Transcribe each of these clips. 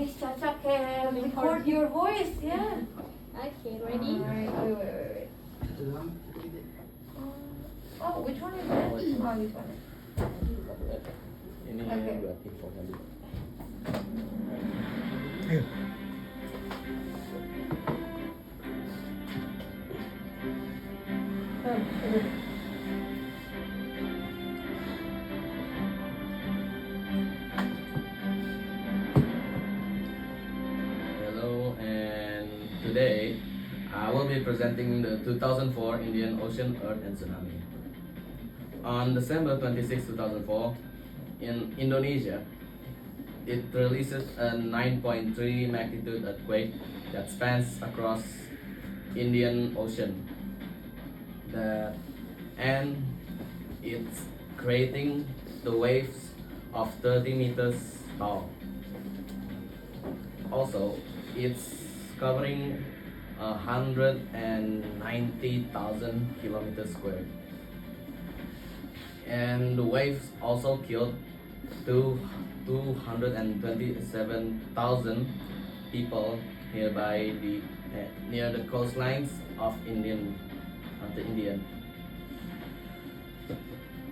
Miss Chacha can record your voice. Yeah. Okay, ready? Alright, wait. Oh, which one is that? Oh, this one. Ini Okay. buat info tadi. Hello, and today I will be presenting the 2004 Indian Ocean Earth and Tsunami. On December 26, 2004, in Indonesia, it releases a 9.3 magnitude earthquake that spans across Indian Ocean. And it's creating the waves of 30 meters tall. Also, it's covering 190,000 kilometers squared. And the waves also killed 227,000 people nearby near the coastlines of the Indian.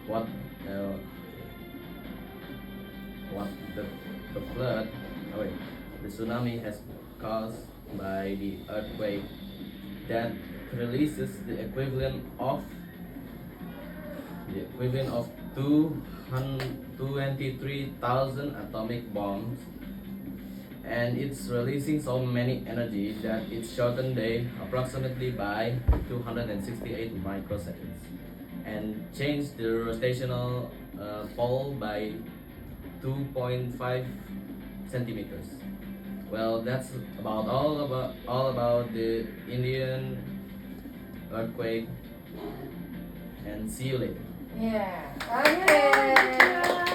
What the flood? The tsunami has caused by the earthquake that releases the equivalent of 23,000 atomic bombs, and it's releasing so many energy that it shortened day approximately by 268 microseconds and changed the rotational pole by 2.5 centimeters. Well, that's all about the Indian earthquake, and see you later. Yeah. Okay.